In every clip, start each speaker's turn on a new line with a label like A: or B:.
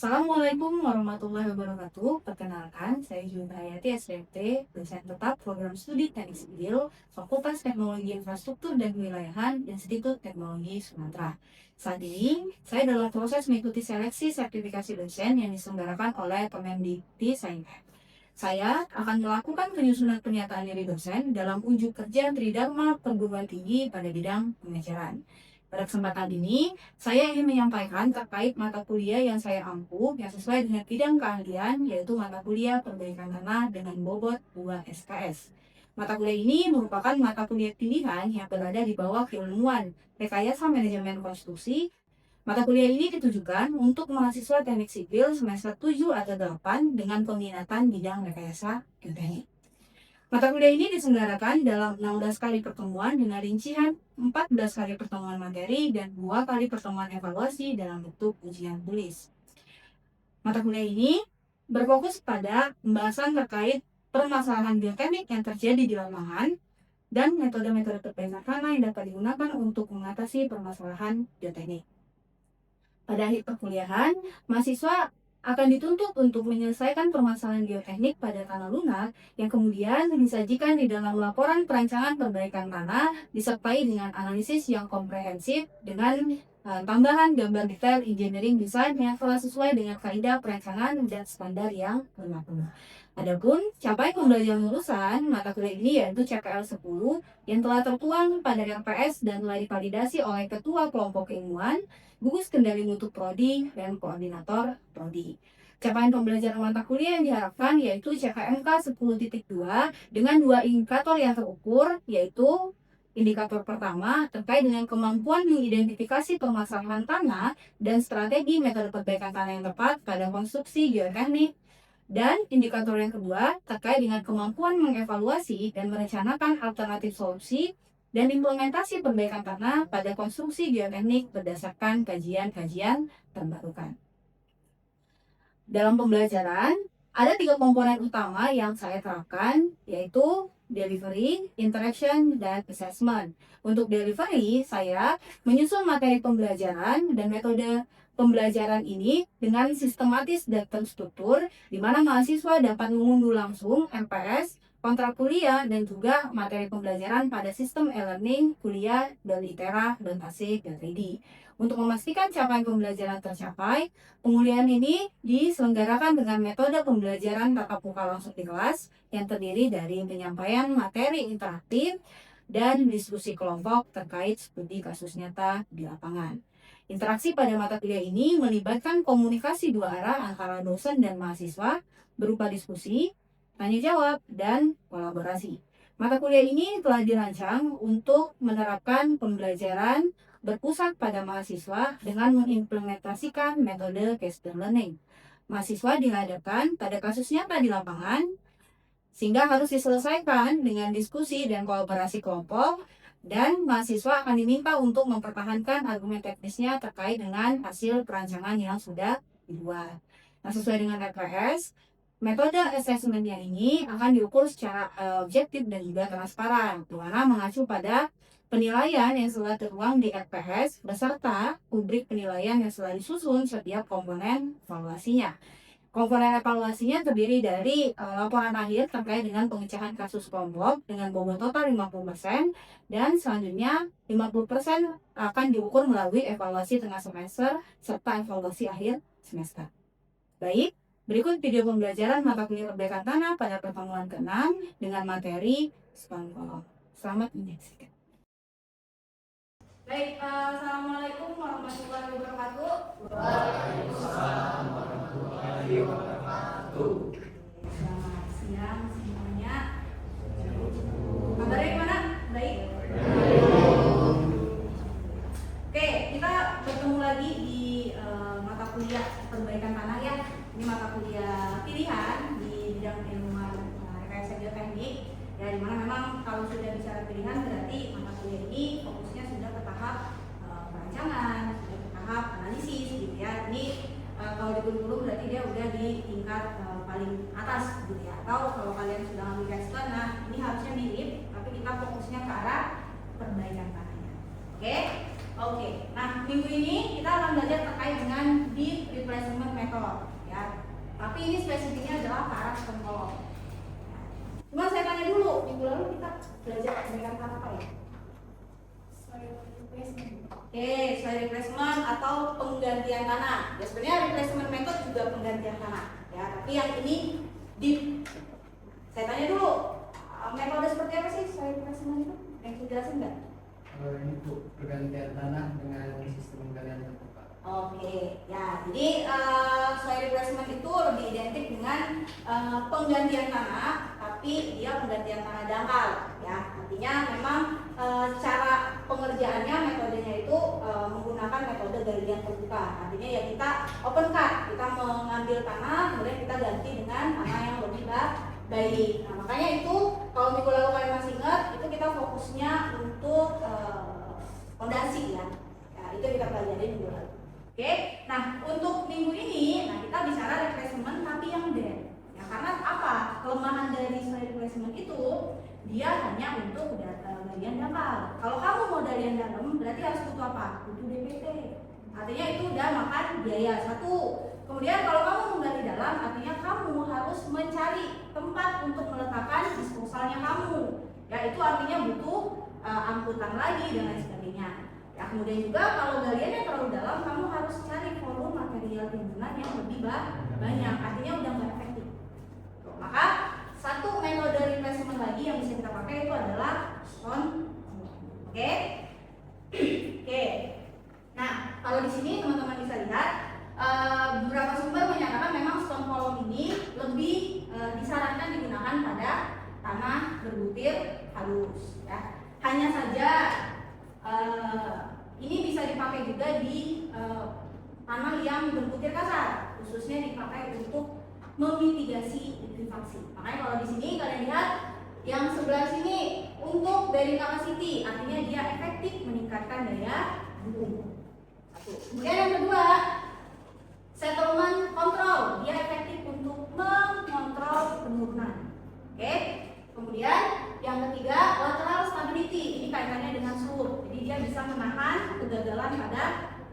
A: Assalamualaikum warahmatullahi wabarakatuh. Perkenalkan, saya Junta Hayati SDMT, dosen tetap program studi Teknik Sipil, Fakultas Teknologi Infrastruktur dan Kewilayahan, Institut Teknologi Sumatera. Saat ini, saya dalam proses mengikuti seleksi sertifikasi dosen yang diselenggarakan oleh Kemendikti Saintek. Saya akan melakukan penyusunan pernyataan diri dosen dalam unjuk kerja Tridharma Perguruan Tinggi pada bidang pengajaran. Pada kesempatan ini, saya ingin menyampaikan terkait mata kuliah yang saya ampuh yang sesuai dengan bidang keahlian, yaitu mata kuliah perbaikan tanah dengan bobot 2 SKS. Mata kuliah ini merupakan mata kuliah pilihan yang berada di bawah keilmuan rekayasa manajemen konstruksi. Mata kuliah ini ditujukan untuk mahasiswa teknik sipil semester 7 atau 8 dengan peminatan bidang rekayasa geoteknik. Mata kuliah ini diselenggarakan dalam 16 kali pertemuan dengan rincian 14 kali pertemuan materi dan 2 kali pertemuan evaluasi dalam bentuk ujian tulis. Mata kuliah ini berfokus pada pembahasan terkait permasalahan geoteknik yang terjadi di lapangan dan metode-metode perbaikan tanah yang dapat digunakan untuk mengatasi permasalahan geoteknik. Pada akhir perkuliahan, mahasiswa akan dituntut untuk menyelesaikan permasalahan geoteknik pada tanah lunak yang kemudian disajikan di dalam laporan perancangan perbaikan tanah disertai dengan analisis yang komprehensif dengan tambahan gambar detail engineering design yang telah sesuai dengan kaidah perancangan dan standar yang berlaku. Adapun capaian pembelajaran lulusan mata kuliah ini yaitu CPL 10 yang telah tertuang pada RPS dan telah divalidasi oleh Ketua Kelompok Keilmuan, gugus kendali mutu prodi, dan koordinator prodi. Capaian pembelajaran mata kuliah yang diharapkan yaitu CKMK 10.2 dengan 2 indikator yang terukur, yaitu indikator pertama terkait dengan kemampuan mengidentifikasi permasalahan tanah dan strategi metode perbaikan tanah yang tepat pada konstruksi geoteknik. Dan indikator yang kedua terkait dengan kemampuan mengevaluasi dan merencanakan alternatif solusi dan implementasi perbaikan tanah pada konstruksi geoteknik berdasarkan kajian-kajian terbarukan. Dalam pembelajaran, ada 3 komponen utama yang saya terapkan, yaitu delivery, interaction, dan assessment. Untuk delivery, saya menyusun materi pembelajaran dan metode pembelajaran ini dengan sistematis dan terstruktur, di mana mahasiswa dapat mengunduh langsung MPS, kontrak kuliah, dan juga materi pembelajaran pada sistem e-learning, kuliah, dan litera, dan tasik, dan ready. Untuk memastikan capaian pembelajaran tercapai, penguliahan ini diselenggarakan dengan metode pembelajaran tatap muka langsung di kelas yang terdiri dari penyampaian materi interaktif dan diskusi kelompok terkait studi kasus nyata di lapangan. Interaksi pada mata kuliah ini melibatkan komunikasi 2 arah antara dosen dan mahasiswa berupa diskusi, tanya jawab, dan kolaborasi. Mata kuliah ini telah dirancang untuk menerapkan pembelajaran berpusat pada mahasiswa dengan mengimplementasikan metode case-based learning. Mahasiswa dihadapkan pada kasus nyata di lapangan, sehingga harus diselesaikan dengan diskusi dan kolaborasi kelompok, dan mahasiswa akan diminta untuk mempertahankan argumen teknisnya terkait dengan hasil perancangan yang sudah dibuat. Nah, sesuai dengan RPS, metode assessment-nya ini akan diukur secara objektif dan juga transparan, di mana mengacu pada penilaian yang telah tertuang di RPS beserta rubrik penilaian yang telah disusun setiap komponen evaluasinya. Komponen evaluasinya terdiri dari laporan akhir terkait dengan pengecahan kasus kelompok dengan bobot total 50% dan selanjutnya 50% akan diukur melalui evaluasi tengah semester serta evaluasi akhir semester. Baik, berikut video pembelajaran mata kuliah perbaikan tanah pada pertemuan ke-6 dengan materi span kolom. Selamat menyaksikan. Baik, Assalamualaikum warahmatullahi wabarakatuh.
B: Waalaikumsalam warahmatullahi wabarakatuh.
A: Selamat siang semuanya. Kabarnya gimana? Baik? Oke, kita bertemu lagi di mata kuliah perbaikan tanah ya. Ini mata kuliah pilihan di bidang ilmuwan rekayasa geoteknik. Ya, dimana memang kalau sudah bicara pilihan berarti mata kuliah ini fokusnya sudah ke tahap perancangan, sudah ke tahap analisis gitu ya. Ini kalau di kurikulum berarti dia udah di tingkat paling atas gitu ya. Atau kalau kalian sudah ngambil Kaizen, nah ini harusnya mirip, tapi kita fokusnya ke arah perbaikan tanahnya. Oke? Nah minggu ini kita akan belajar terkait dengan deep replacement method ya. Tapi ini spesifiknya adalah ke arah stone column. Cuma saya tanya dulu, minggu lalu kita belajar dengan apa ya? Oke, soil replacement atau penggantian tanah. Ya sebenarnya replacement method juga penggantian tanah ya, tapi yang ini deep. Saya tanya dulu, metode seperti apa sih soil replacement itu? Yang saya jelasin nggak?
B: Ini Bu, pergantian tanah dengan sistem penggalian terbuka.
A: Oke, ya jadi soil replacement itu lebih identik dengan penggantian tanah, tapi dia penggantian tanah dangkal ya. Artinya memang cara pengerjaannya metodenya itu menggunakan metode galian terbuka. Artinya ya kita open cut, kita mengambil tanah kemudian kita ganti dengan tanah yang lebih baik. Nah makanya itu kalau minggu lalu kalian masih ingat, itu kita fokusnya untuk fondasi ya. Ya itu kita pelajari minggu lalu. Oke, nah untuk minggu ini, nah kita bicara replacement tapi yang dead. Ya karena apa? Kelemahan dari soil replacement itu dia hanya untuk galian dangkal. Kalau kamu mau galian dalam, berarti harus butuh apa? Butuh DPT. Artinya itu udah makan biaya satu. Kemudian kalau kamu menggali dalam, artinya kamu harus mencari tempat untuk meletakkan disposalnya kamu. Ya itu artinya butuh angkutan lagi dan lain sebagainya. Ya kemudian juga kalau galiannya terlalu dalam, kamu harus cari volume material timbunan yang lebih banyak. Artinya udah nggak efektif. Maka satu metode replacement lagi yang bisa kita pakai itu adalah stone. Oke. Oke. Nah kalau di sini teman-teman bisa lihat beberapa sumber menyatakan memang stone column ini lebih disarankan digunakan pada tanah berbutir halus. Ya. Hanya saja ini bisa dipakai juga di tanah yang berbutir kasar, khususnya dipakai untuk memitigasi likuifaksi. Makanya kalau di sini kalian lihat yang sebelah sini untuk bearing capacity, artinya dia efektif meningkatkan daya dukung. Satu. Kemudian yang kedua, settlement control, dia efektif untuk mengontrol penurunan. Oke. Kemudian yang ketiga, lateral stability, ini kaitannya dengan slope, jadi dia bisa menahan kegagalan pada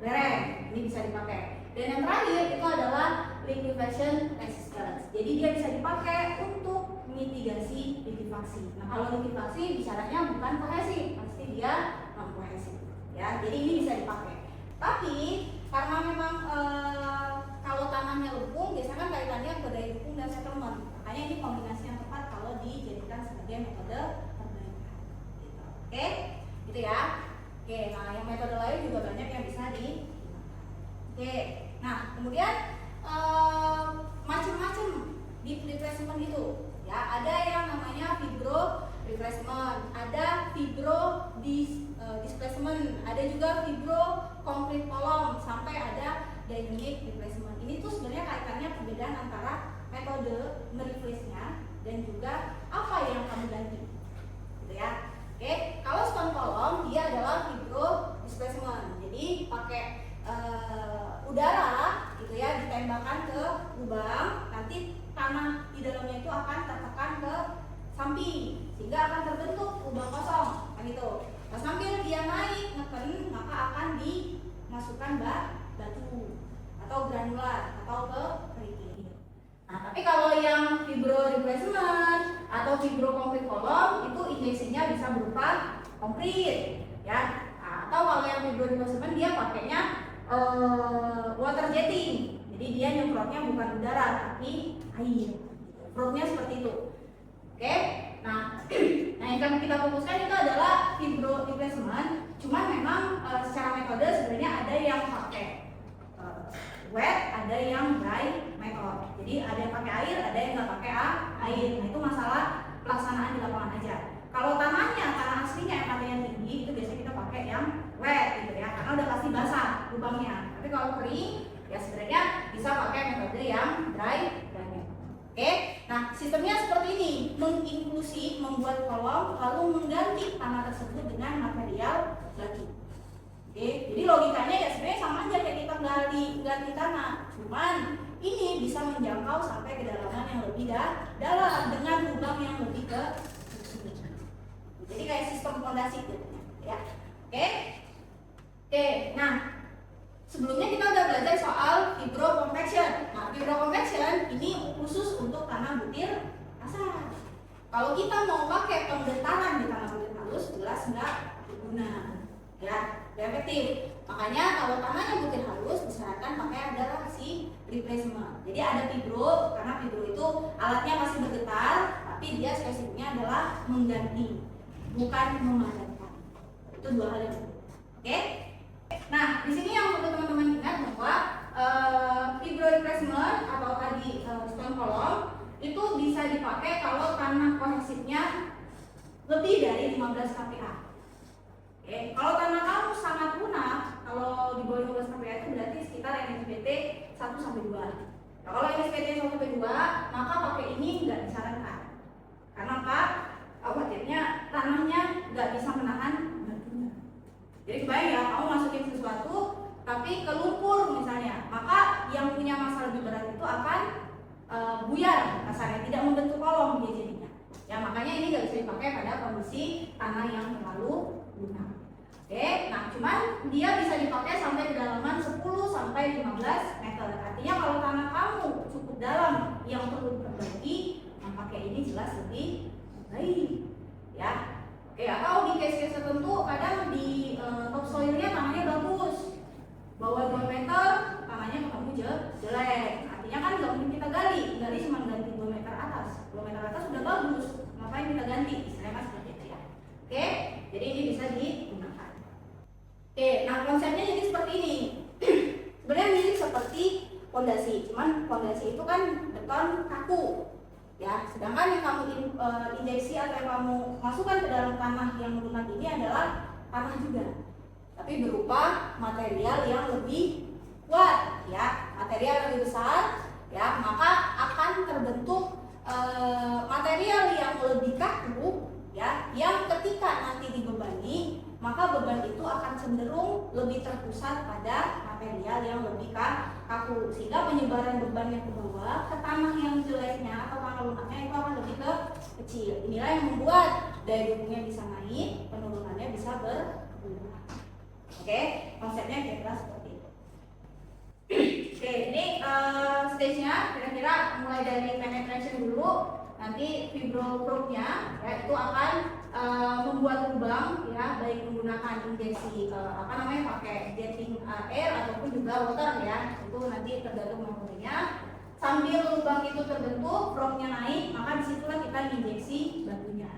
A: lereng, ini bisa dipakai. Dan yang terakhir itu adalah liquefaction resistance, jadi dia bisa dipakai untuk mitigasi likuifaksi. Nah kalau likuifaksi bicaranya bukan kohesif, pasti dia non kohesif. Ya, jadi ini bisa dipakai. Tapi karena memang kalau tanahnya lempung, biasanya kan kaitannya ke daya dukung dan settlement. Makanya ini kombinasi yang tepat kalau dijadikan sebagai metode perbaikan. Gitu. Oke, gitu ya. Oke, nah yang metode lain juga banyak yang bisa digunakan. Oke, nah kemudian macam-macam di replacement itu. Ya, ada yang namanya fibro replacement, ada fibro displacement, ada juga fibro concrete column, sampai ada dynamic replacement. Ini tuh sebenarnya kaitannya perbedaan antara metode mereplace-nya dan juga apa yang kamu ganti, gitu ya. Oke, kalau stone column dia adalah fibro displacement, jadi pakai udara, gitu ya, ditembakkan ke lubang, nanti tanah di dalamnya itu akan tertekan ke samping sehingga akan terbentuk lubang kosong, kan itu. Nah, sambil dia naik neken, maka akan dimasukkan batu atau granular atau ke kerikil. Nah, tapi kalau yang fibro replacement atau fibro concrete column itu injeksinya bisa berupa konkrit, ya. Atau kalau yang fibro replacement dia pakainya water jetting. Jadi dia nyemprotnya bukan udara tapi air. Produknya seperti itu. Oke. Nah, yang kita fokuskan itu adalah fibro replacement. Cuman memang secara metode sebenarnya ada yang pakai wet, ada yang dry method. Jadi ada yang pakai air, ada yang nggak pakai air. Nah itu masalah pelaksanaan di lapangan aja. Kalau tanah aslinya yang katanya tinggi, itu biasanya kita pakai yang wet gitu ya, karena udah pasti basah lubangnya. Tapi kalau kering, ya sebenarnya bisa pakai metode yang dry method. Oke, nah sistemnya seperti ini, menginklusi, membuat kolom, lalu mengganti tanah tersebut dengan material baru. Oke, jadi logikanya ya sebenarnya sama aja kayak kita ganti tanah, cuman ini bisa menjangkau sampai kedalaman yang lebih dalam dengan lubang yang lebih ke sini. Jadi kayak sistem fondasi gitu ya. Oke, nah sebelumnya kita efektif. Makanya kalau tanahnya butir halus disarankan pakai adalah si replacement. Jadi ada fibro, karena fibro itu alatnya masih bergetar, tapi dia spesifiknya adalah mengganti, bukan memadatkan. Itu dua hal yang berbeda. Oke? Nah, di sini yang perlu teman-teman ingat bahwa fibro replacement atau tadi stone column itu bisa dipakai kalau tanah kohesifnya lebih dari 15 kPa. Oke, kalau tanah kamu sangat lunak, kalau di bawah 15 kPa itu berarti sekitar NSPT 1 sampai 2. Nah, kalau NSPT 1 sampai 2, maka pakai ini nggak disarankan. Karena apa? Khawatirnya tanahnya nggak bisa menahan batunya. Jadi kebayang ya, kamu masukin sesuatu tapi ke lumpur misalnya, maka yang punya massa lebih berat itu akan buyar kasarnya, tidak membentuk kolom dia jadinya. Ya makanya ini nggak bisa dipakai pada kondisi tanah yang terlalu lunak. Oke, nah cuman dia bisa dipakai sampai kedalaman 10 sampai 15 meter. Artinya kalau tanah kamu cukup dalam yang perlu diperbaiki, nah pakai ini jelas lebih baik. Ya. Oke, atau di case-case tertentu kadang di topsoilnya tanahnya bagus. Bawah 2 meter tanahnya ketemu jelek. Artinya kan nggak mungkin kita gali cuma ganti 2 meter atas. 2 meter atas sudah bagus, ngapain kita ganti? Istilahnya kan seperti itu ya. Oke, jadi ini bisa digunakan. Oke, nah konsepnya jadi seperti ini. Sebenarnya mirip seperti fondasi, cuman fondasi itu kan beton kaku. Ya, sedangkan yang kamu injeksi atau yang kamu masukkan ke dalam tanah yang lunak ini adalah tanah juga, tapi berupa material yang lebih kuat, ya, material yang lebih besar, ya, maka akan terbentuk material yang lebih kaku, ya, yang ketika nanti dibebani, maka beban itu akan cenderung lebih terpusat pada material yang lebih kaku, sehingga penyebaran bebannya ke bawah ke tanah yang jeleknya atau tanah lunaknya itu akan lebih kecil. Inilah yang membuat daya dukungnya bisa naik, penurunannya bisa berkurang. Oke, konsepnya kira-kira seperti itu. Oke, ini stage-nya kira-kira mulai dari penetration dulu, nanti fibroproofnya ya itu akan membuat lubang ya, baik menggunakan injeksi pakai jetting air ataupun juga water ya, itu nanti tergantung metodenya. Sambil lubang itu terbentuk, proofnya naik, maka disitulah kita injeksi batunya.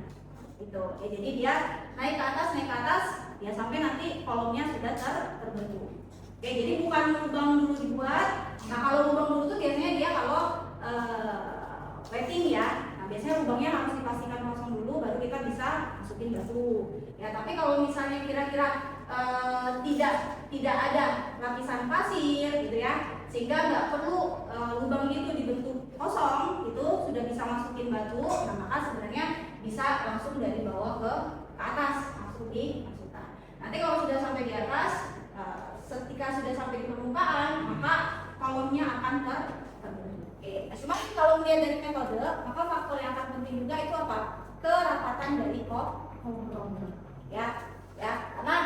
A: Gitu. Ya, jadi dia naik ke atas, ya sampai nanti kolomnya sudah terbentuk. Oke, jadi bukan lubang dulu dibuat. Nah, kalau lubang dulu tuh biasanya dia kalau wetting ya. Nah, biasanya lubangnya harus dipastikan kosong dulu, baru kita bisa masukin batu. Ya, tapi kalau misalnya kira-kira tidak ada lapisan pasir gitu ya, sehingga nggak perlu lubang itu dibentuk kosong, itu sudah bisa masukin batu. Nah, maka sebenarnya bisa langsung dari bawah ke atas langsung dimasukkan. Nanti kalau sudah sampai di atas, ketika sudah sampai di permukaan, maka kolomnya akan terbentuk. Oke, nah, cuma kalau melihat dari metode, maka faktor yang akan penting juga itu apa? Kerapatan dari kolom. Ya, karena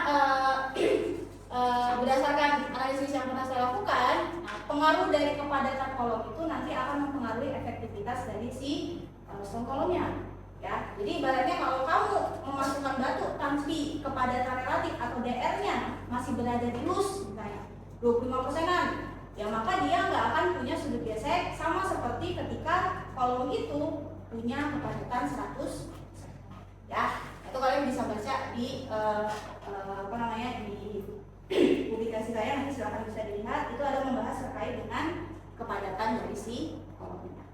A: berdasarkan analisis yang pernah saya lakukan, nah, pengaruh dari kepadatan kolom itu nanti akan mempengaruhi efektivitas dari si stone kolomnya. Ya, jadi ibaratnya kalau kamu memasukkan batu tapi kepadatan relatif atau DR-nya masih berada di loose, misalnya 25%-an, ya maka dia nggak akan punya sudut gesek sama seperti ketika kolom itu punya kepadatan 100%. Ya, itu kalian bisa baca di di publikasi saya, nanti silakan bisa dilihat. Itu ada membahas terkait dengan kepadatan dari si kolomnya.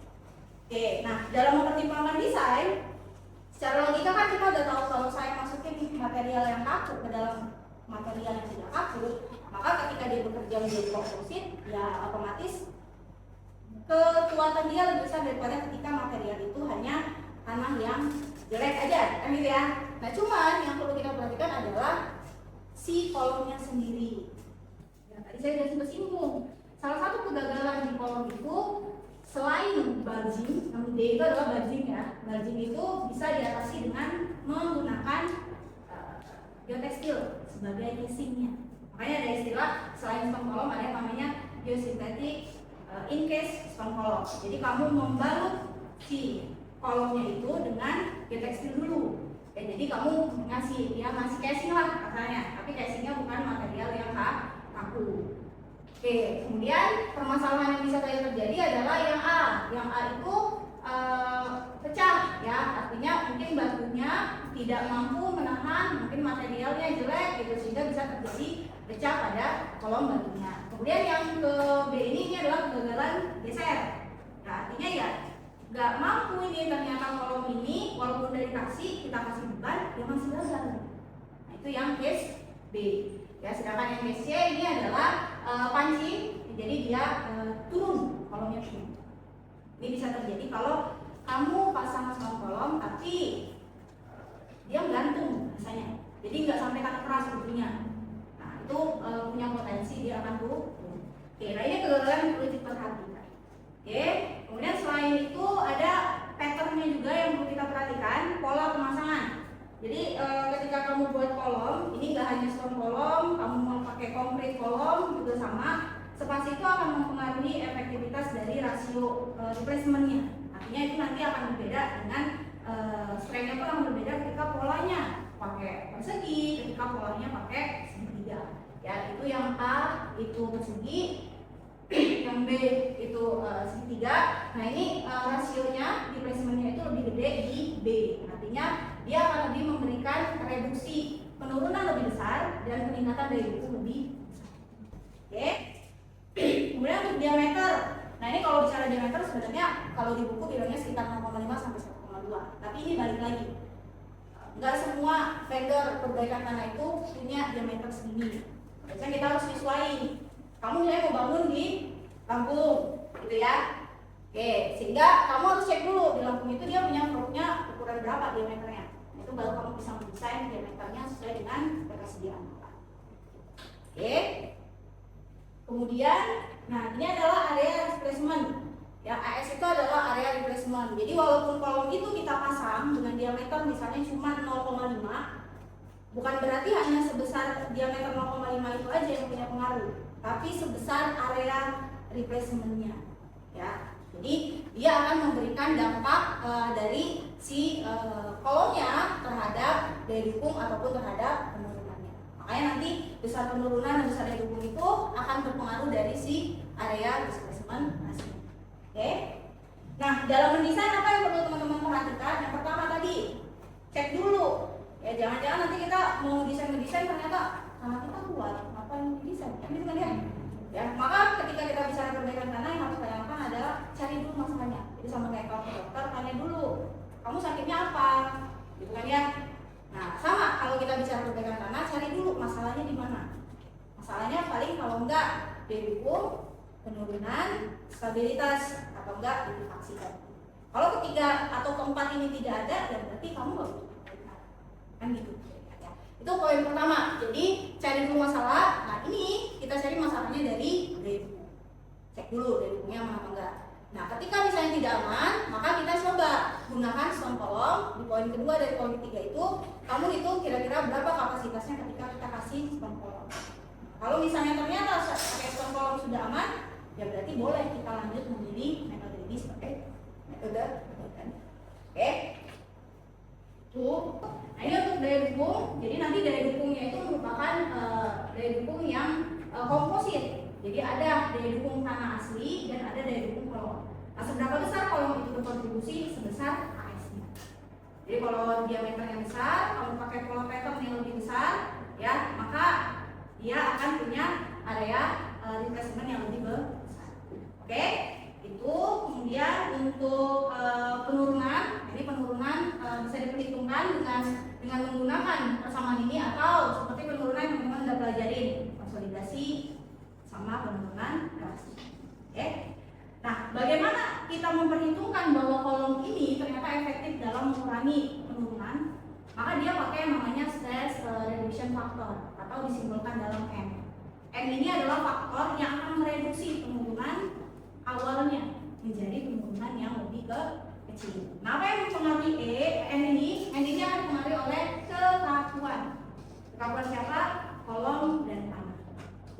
A: Oke, nah dalam mempertimbangkan desain, secara logika kan kita udah tahu kalau saya masukin material yang kaku ke dalam material yang tidak kaku, maka ketika dia bekerja menjadi komposit, ya otomatis kekuatan dia lebih besar daripada ketika material itu hanya tanah yang jelek aja, kan gitu ya. Nah cuman yang perlu kita perhatikan adalah si kolomnya sendiri. Ya, tadi saya sudah sempat singgung, salah satu kegagalan di kolom itu selain bulging, D itu adalah bulging ya. Bulging itu bisa diatasi dengan menggunakan geotekstil sebagai casingnya. Makanya ada istilah selain stone column ada yang namanya geosynthetic encased stone column. Jadi kamu membalut si kolomnya itu dengan geotekstil dulu. Ya, jadi kamu ngasih casing lah katanya, tapi casingnya bukan material yang kaku. Oke, kemudian permasalahan yang bisa terjadi adalah yang A. Yang A itu pecah, ya, artinya mungkin batunya tidak mampu menahan, mungkin materialnya jelek gitu, sehingga bisa terjadi pecah pada kolom batunya. Kemudian yang ke B ini adalah kegagalan geser. Nah, artinya ya nggak mampu ini, ternyata kolom ini walaupun udah kita kasih beban, dia masih gagal. Nah, itu yang case B. Ya, sedangkan yang case C ini adalah pancing, jadi dia turun, kolomnya turun. Ini bisa terjadi kalau kamu pasang sound kolom tapi dia gantung biasanya, jadi nggak sampai kata keras bunyinya. Nah, itu punya potensi dia akan turun. Oke, nah ini kegagalan yang perlu diperhatikan. Oke, kemudian selain itu ada patternnya juga yang perlu kita perhatikan, pola pemasangan. Jadi ketika kamu buat kolom, ini nggak hanya stone kolom, kamu mau pakai konkrit kolom juga sama. Spasi itu akan mempengaruhi efektivitas dari rasio replacementnya. Artinya itu nanti akan berbeda dengan strength-nya pun akan berbeda ketika polanya pakai persegi, ketika polanya pakai segitiga. Ya, itu yang A itu persegi, yang B itu segitiga. Nah, ini rasionya replacementnya itu lebih gede di B. Artinya dia akan lebih memberikan reduksi penurunan lebih besar dan peningkatan daya dukung lebih besar. Oke. Kemudian untuk diameter. Nah, ini kalau bicara diameter sebenarnya kalau di buku bilangnya sekitar 0,5 sampai 1,2. Tapi ini balik lagi. Enggak semua vendor perbaikan tanah itu punya diameter segini. Biasanya kita harus nyesuaiin. Kamu mulai mau bangun di Lampung, gitu ya. Oke, sehingga kamu harus cek dulu di Lampung itu dia punya roof-nya ukuran berapa diameternya. Nah, itu baru kamu bisa mendesain diameternya sesuai dengan ketersediaan. Oke. Kemudian, nah ini adalah area replacement. Ya, AS itu adalah area replacement. Jadi walaupun kolom itu kita pasang dengan diameter misalnya cuma 0,5, bukan berarti hanya sebesar diameter 0,5 itu aja yang punya pengaruh, tapi sebesar area replacementnya. Ya, jadi dia akan memberikan dampak dari si kolomnya terhadap daya dukung ataupun terhadap penurunannya. Makanya nanti besar penurunan dan besar daya dukung itu akan berpengaruh dari si area replacement masing. Oke. Nah, dalam mendesain apa yang perlu teman-teman perhatikan? Yang pertama tadi, cek dulu. Ya, jangan-jangan nanti kita mau desain ternyata tanah kita kuat, apa yang didesain? Kan gitu kan ya? Ya, maka ketika kita bicara perbaikan tanah yang harus bayangkan adalah cari dulu masalahnya. Jadi sama kayak kalau ke dokter, tanya dulu, kamu sakitnya apa? Gitu kan ya? Nah, sama kalau kita bicara perbaikan tanah, cari dulu masalahnya di mana. Masalahnya paling kalau enggak daya dukung, penurunan, stabilitas, atau enggak difaksikan. Kalau ketiga atau keempat ini tidak ada, ya berarti kamu nggak butuh perbaikan. Kan gitu. Itu poin pertama. Jadi cari dulu masalah. Nah, ini kita cari masalahnya dari daya dukung. Cek dulu daya dukungnya aman apa enggak. Nah, ketika misalnya tidak aman, maka kita coba gunakan stone kolom. Di poin kedua dari poin ketiga itu, kamu hitung kira-kira berapa kapasitasnya ketika kita kasih stone kolom. Kalau misalnya ternyata pakai stone kolom sudah aman, ya berarti boleh kita lanjut memilih metode ini sebagai metode perbaikan. Oke. Tuh. Nah, ini untuk daya dukung. Jadi nanti daya dukungnya itu merupakan daya dukung yang komposit. Jadi ada daya dukung tanah asli dan ada daya dukung kolom. Nah, seberapa besar kolom itu berkontribusi sebesar AS-nya. Jadi kalau diameternya besar, kamu pakai pola pattern yang lebih besar, ya, maka dia akan punya area replacement yang lebih besar. Oke, itu kemudian untuk penurunan. Ini penurunan bisa diperhitungkan dengan menggunakan persamaan ini atau seperti penurunan yang teman-teman sudah pelajarin, konsolidasi sama penurunan relasi. Oke. Nah, bagaimana kita memperhitungkan bahwa kolom ini ternyata efektif dalam mengurangi penurunan? Maka dia pakai yang namanya stress reduction factor atau disimbolkan dalam M. M ini adalah faktor yang akan mereduksi penurunan awalnya menjadi penurunan yang lebih kecil. Nah, apa yang mempengaruhi N ini akan dipengaruhi oleh kekakuan. Kekakuan siapa? Kolom dan tanah.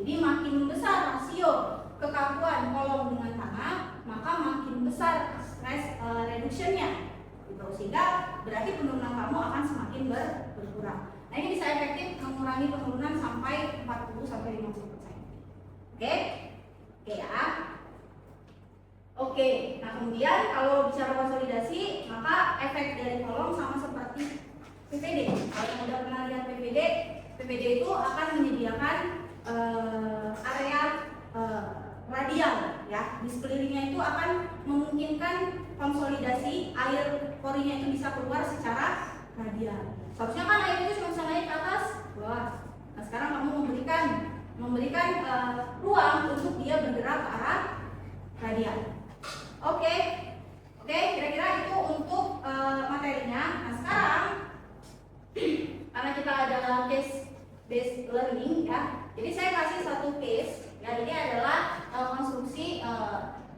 A: Jadi makin besar rasio kekakuan kolom dengan tanah, maka makin besar stress reduction-nya. gitu. Sehingga berarti penurunan kamu akan semakin berkurang. Nah, ini bisa efektif mengurangi penurunan sampai 40-50%. Oke? Oke ya. Oke, nah kemudian kalau bicara konsolidasi, maka efek dari kolom sama seperti PPD. Kalau yang udah pernah lihat PPD, PPD itu akan menyediakan area radial ya. Di sekelilingnya itu akan memungkinkan konsolidasi air porinya itu bisa keluar secara radial. Seharusnya kan air itu cuma bisa naik ke atas, bawah. Nah, sekarang kamu memberikan ruang untuk dia bergerak ke arah radial. Oke, kira-kira itu untuk materinya. Nah, sekarang karena kita adalah case based learning ya, jadi saya kasih satu case ya. Ini adalah konstruksi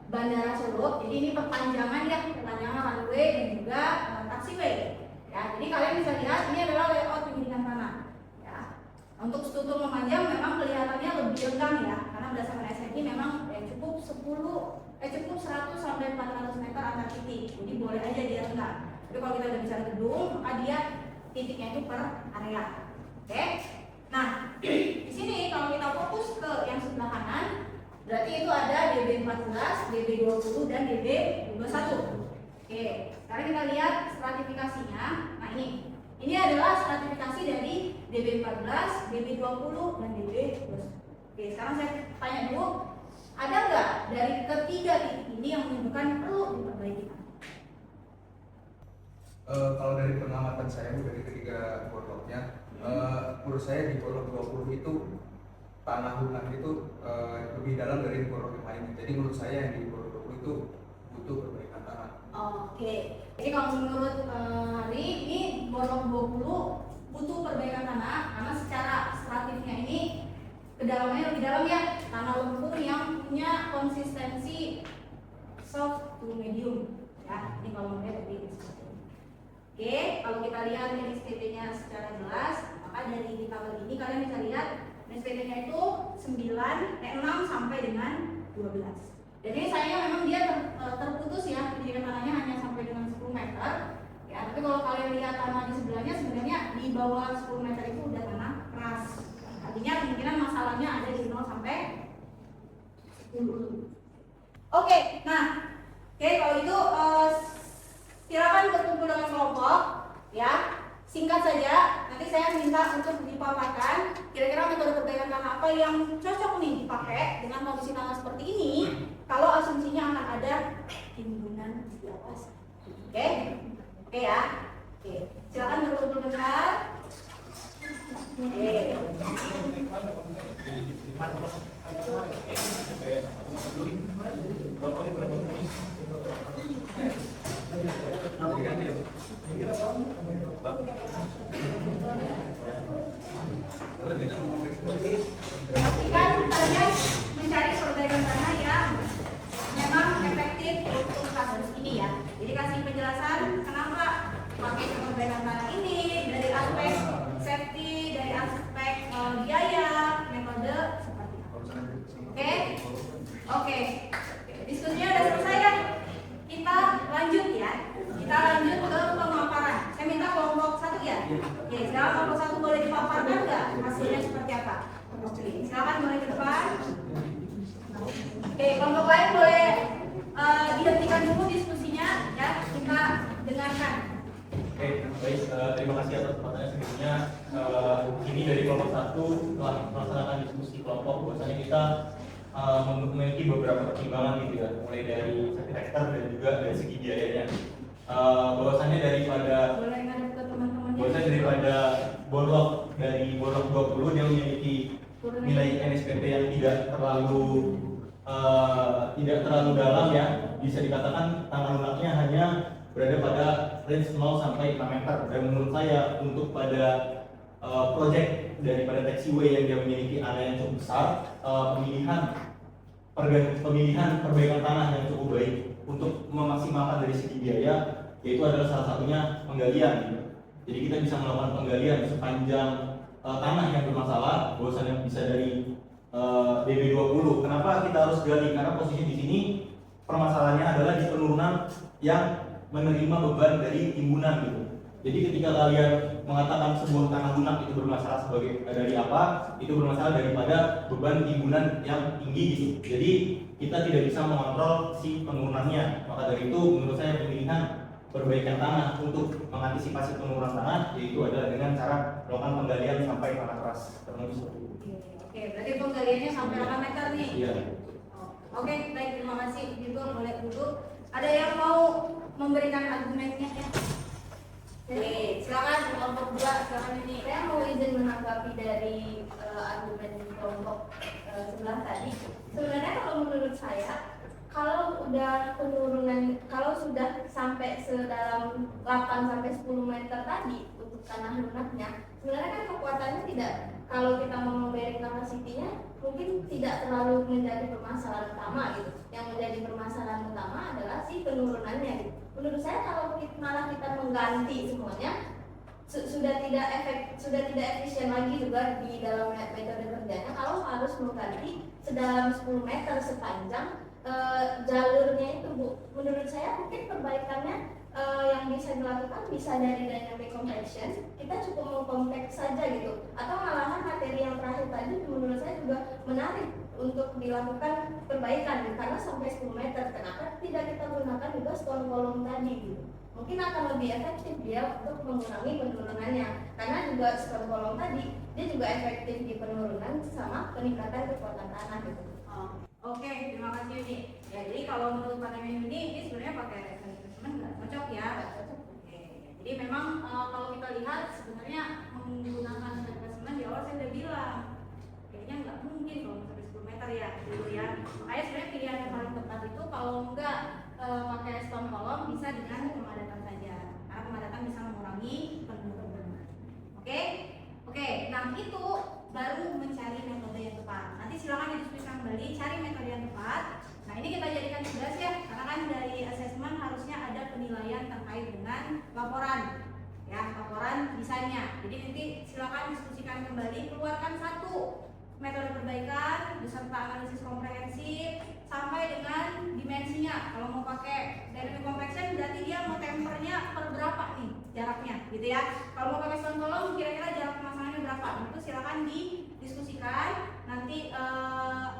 A: Bandara Solo. Jadi ini perpanjangan runway dan juga taxiway ya. Jadi kalian bisa lihat ini adalah layout penggilingan tanah ya. Untuk struktur memanjang memang kelihatannya lebih lengkap ya, karena berdasarkan SNI memang cukup 100 sampai 400 meter antar titik. Jadi boleh aja dia rendah. Tapi kalau kita udah bicara gedung, maka dia titiknya itu per area. Oke. Nah, di sini kalau kita fokus ke yang sebelah kanan, berarti itu ada DB14, DB20 dan DB21. Oke. Sekarang kita lihat stratifikasinya. Nah, ini adalah stratifikasi dari DB14, DB20 dan DB21. Oke, sekarang saya tanya dulu, ada nggak dari ketiga titik ini yang menunjukkan perlu diperbaiki?
C: Kalau dari pengamatan saya dari ketiga borlognya, menurut saya di borlog 20 itu tanah lunak itu lebih dalam dari borlog yang lainnya. Jadi menurut saya yang di borlog 20 itu butuh perbaikan tanah.
A: Oke. Jadi kalau menurut Hari, ini borlog 20 butuh perbaikan tanah karena secara stratifnya ini kedalamannya lebih dalam ya, tanah lumpur yang punya konsistensi soft to medium ya. Ini kalau menurut lebih seperti ini. Oke, kalau kita lihat NSPT-nya secara jelas, maka dari di tabel ini kalian bisa lihat NSPT-nya itu 6 sampai dengan 12. Jadi sayangnya memang dia terputus ya, jadi tanahnya hanya sampai dengan 10 meter ya. Tapi kalau kalian lihat tanah di sebelahnya, sebenarnya di bawah 10 meter itu udah tanah keras. Artinya kemungkinan masalahnya ada di 0 sampai 10. Oke, nah, kalau itu silakan berkumpul dengan kelompok ya. Singkat saja, nanti saya minta untuk dipaparkan kira-kira metode perbaikan tanah apa yang cocok nih dipakai dengan kondisi tanah seperti ini kalau asumsinya akan ada timbunan di atas. Oke ya. Oke, silakan berkumpul bentar. Pastikan kalian mencari perbaikan tanah yang memang efektif untuk kasus ini ya. Jadi kasih penjelasan kenapa pakai perbaikan tanah ini dari aspek safety, dari aspek biaya, metode seperti apa. Oke. Diskusinya udah selesai ya. Kita lanjut ya. Kita lanjut ke pemaparan. Saya minta kelompok 1 ya. Oke, sekarang kelompok 1 boleh dipaparkan nggak hasilnya seperti apa? Oke, silakan boleh ke depan. Oke, kelompok lain boleh dihentikan dulu diskusinya ya. Kita dengarkan.
D: Oke, baik. Terima kasih atas pertanyaannya. Sebelumnya ini dari kelompok 1 telah melaksanakan diskusi kelompok. Bahwasanya kita memiliki beberapa pertimbangan gitu ya, mulai dari segi rektor dan juga dari segi biayanya. Bahwasanya daripada borlog dari borlog 20 dia memiliki nilai NSPT yang tidak terlalu dalam ya. Bisa dikatakan tanah lunaknya hanya berada pada range 0 sampai 6 meter. Dan menurut saya untuk pada project daripada taxiway yang dia memiliki area yang cukup besar, pemilihan perbaikan tanah yang cukup baik untuk memaksimalkan dari segi biaya, yaitu adalah salah satunya penggalian. Jadi kita bisa melakukan penggalian sepanjang tanah yang bermasalah, bahwasanya bisa dari DB20. Kenapa kita harus gali? Karena posisi di sini permasalahannya adalah di penurunan yang menerima beban dari timbunan gitu. Jadi ketika kalian mengatakan sebuah tanah lunak itu bermasalah sebagai dari apa, itu bermasalah daripada beban timbunan yang tinggi gitu. Jadi kita tidak bisa mengontrol si penurunannya. Maka dari itu menurut saya pemilihan perbaikan tanah untuk mengantisipasi penurunan tanah yaitu adalah dengan cara melakukan penggalian sampai tanah keras. Kurang lebih seperti itu.
A: Oke, berarti penggaliannya sampai 8 meter nih.
D: Iya.
A: Oke, baik, terima kasih. Juga boleh duduk. Ada yang mau memberikan argumennya ya? Oke, silakan kelompok 2, silakan ini.
E: Saya mau izin menanggapi dari argumen kelompok sebelah tadi. Sebenarnya kalau menurut saya, kalau udah penurunan, kalau sudah sampai sedalam 8 sampai 10 meter tadi untuk tanah lunaknya, sebenarnya kan kekuatannya tidak, kalau kita mau bearing capacity-nya mungkin tidak terlalu menjadi permasalahan utama gitu. Yang menjadi permasalahan utama adalah si penurunannya gitu. Menurut saya kalau malah kita mengganti semuanya sudah tidak efisien lagi juga di dalam metode kerjanya kalau harus mengganti sedalam 10 meter sepanjang jalurnya itu Bu. Menurut saya mungkin perbaikannya yang bisa dilakukan bisa dari dynamic compaction, kita cukup mengkompak saja gitu, atau malahan materi yang terakhir tadi menurut saya juga menarik untuk dilakukan perbaikan karena sampai 10 meter. Kenapa tidak kita gunakan juga stone column tadi gitu? Mungkin akan lebih efektif dia untuk mengurangi penurunannya, karena juga stone column tadi dia juga efektif di penurunan sama peningkatan kekuatan tanah gitu.
A: Oke, terima kasih Uni. Ya, jadi kalau menurut pandangan ini sebenarnya pakai assessment nggak cocok ya. Oke, jadi memang kalau kita lihat sebenarnya menggunakan assessment di awal saya udah bilang kayaknya nggak mungkin kalau sampai 10 meter ya, gitu ya. Makanya sebenarnya pilihan yang paling tepat itu kalau nggak pakai stone column bisa dengan pemadatan saja, karena pemadatan bisa mengurangi penurunan. Oke, nah itu baru mencari metode yang tepat. Nanti silakan didiskusikan kembali, cari metode yang tepat. Nah ini kita jadikan tugas ya, karena kan dari asesmen harusnya ada penilaian terkait dengan laporan, ya laporan desainnya. Jadi nanti silakan diskusikan kembali, keluarkan satu metode perbaikan beserta analisis komprehensif sampai dengan dimensinya. Kalau mau pakai dynamic compaction berarti dia mau tempernya per berapa nih jaraknya, gitu ya. Kalau mau pakai stone column kira-kira jarak pemasangannya berapa? Itu silakan didiskusikan. Nanti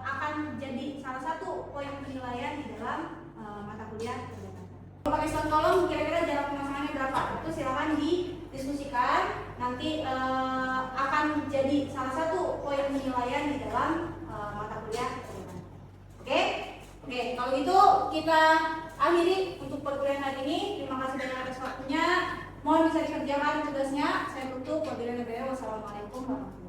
A: akan jadi salah satu poin penilaian di dalam mata kuliah perbaikan. Kalau pakai stone column kira-kira jarak pemasangannya berapa? Itu silakan didiskusikan. Nanti akan jadi salah satu poin penilaian di dalam mata kuliah perbaikan. Oke, kalau gitu kita akhiri untuk perkuliahan hari ini. Terima kasih banyak atas waktunya. Mohon bisa dikerjakan tugasnya. Saya tutup. Wassalamualaikum warahmatullahi wabarakatuh.